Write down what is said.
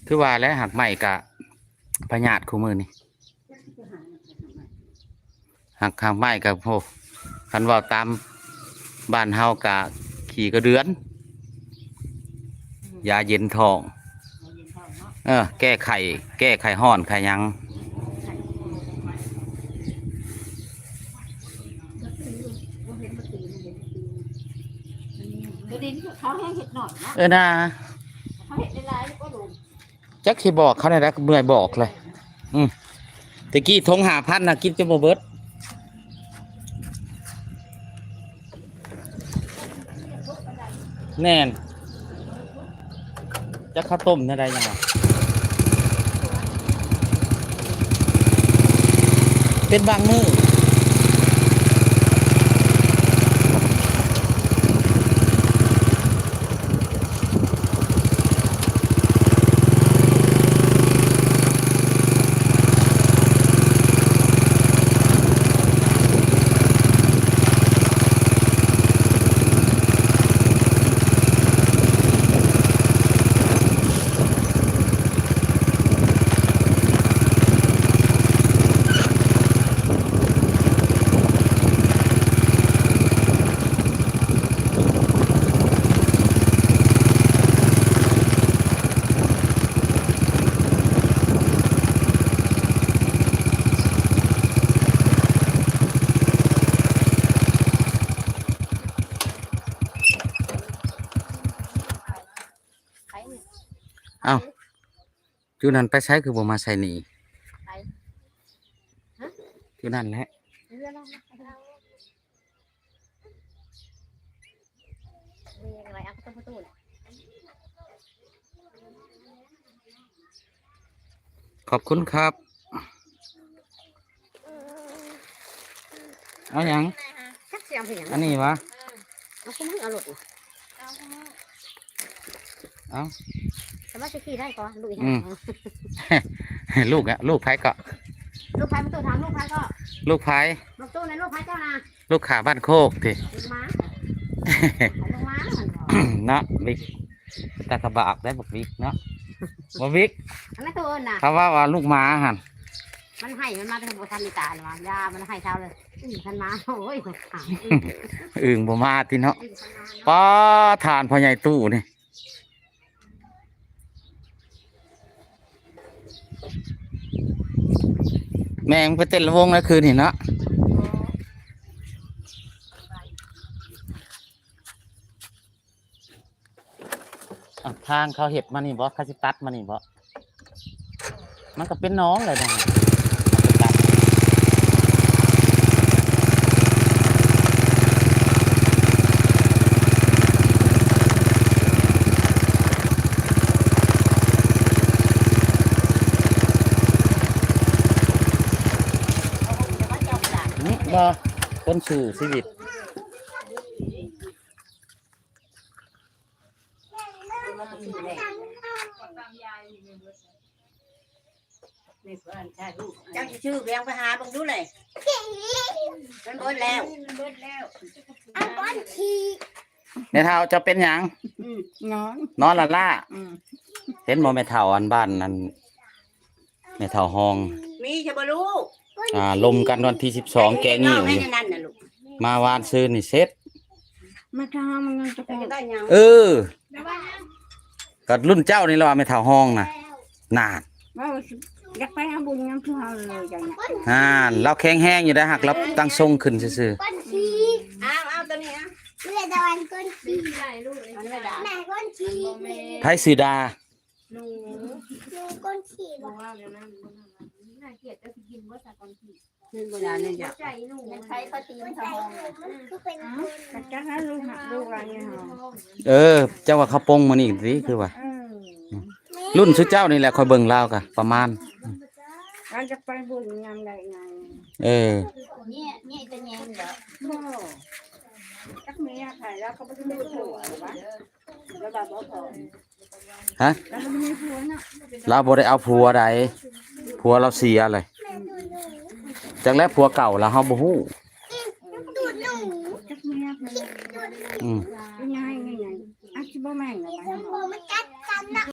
คือว่าแล้วหักใหม่กะพญาติคู่มือนี่หักใหม่กับโหคันว่าตามบ้านเฮากะขี่กระเดือนยาเย็นท้องแก้ไขห้อนไขยังเขาให้เห็ดหน่อยนะนะเขาเห็ดได้หลายก็ดูจักที่บอกเขาได้แล้วเมื่อยบอกเลยตะกี้ทง5,000นะกินจะบ่เบิดแน่นจะข้าวต้มได้ยังไงเป็นบางมื้อเอ้าจุนั้นไปใช้คือบ่มาใส่หนีจุนั้นแหละขอบคุณครับเอาอย่างอันนี้วะเอาสามารถจะขี่ได้ก่อนลูกลูกอะลูกไผ่ก็ลูกไผ่ประตูทางลูกไผ่ก็ลูกไผ่ลูกตู้ในลูกไผ่เจ้านะลูกขาบ้านโคกทีลูกม้าเนาะบิ๊กตากระบะได้บอกบิ๊กเนาะบอกบิ๊กอันนั้นตัวน่ะเขาว่าลูกม้าหันมันให้มันมาเป็นโบทันในตาเลยว่ายามันให้เช้าเลยทันมาโอ้ยบ่มาทีเนาะป้าทานพ่อใหญ่ตู้นี่แม่งไปเต้นระวงแล้วคืนเห็นเนาะทางเขาเห็บมานี่บ่เขาสิตัดมานี่บ่มันก็เป็นน้องเลยนะบ่ต้นชื่อชีวิตเจ้าชื่อเลี้ยงไปหาลงดูเลยมันเบิดแล้วในเท้าจะเป็นหยังนอนละล่าเห็นบ่แม่เท้าอันบ้านนั้นแม่เท้าห้องมีจะบ่รู้ลมกันวันที่12แกงี้อยู่มาวานซื้อนี่เซ็ตมาทำมันจะได้ยังก็รุ่นเจ้านี่แล้วว่าไม่เท่าห้องนะนานอยากไปหาบุญยังคือเฮาเลยจังเราแข็งแห้งอยู่ได้หักเราตั้งทรงขึ้นซื่อเอาตัวนี้นะเมื่อตะวันก้นขี้แม่ก้นขี้ไผสีดาหนูก้นขี้บอกว่าเดี๋ยวนั้นน่าเกลียดจะกินว่าแต่ก้นขี้นี่โบราณเนี่ยจ้ะใจหนูใช้ข้าวตีนทองคือเป็นคนจังนั้นลูกอะไรเนี่ยเจ้าว่าเขาปงมานี่สิคือว่ารุ่นสุดเจ้านี่แหละคอยเบิ่งเล่ากันประมาณการจะไปบุญยังไงไงเนี่ยจะแยงเหรอจักเมียใครแล้วเขาไม่ได้ผัวหรือวะแล้วแบบว่าพอฮะเราบ่ได้เอาผัวใดผัวเราเสียเลยจากแล้วผัวเก่าแล้วเฮาบ่ฮู้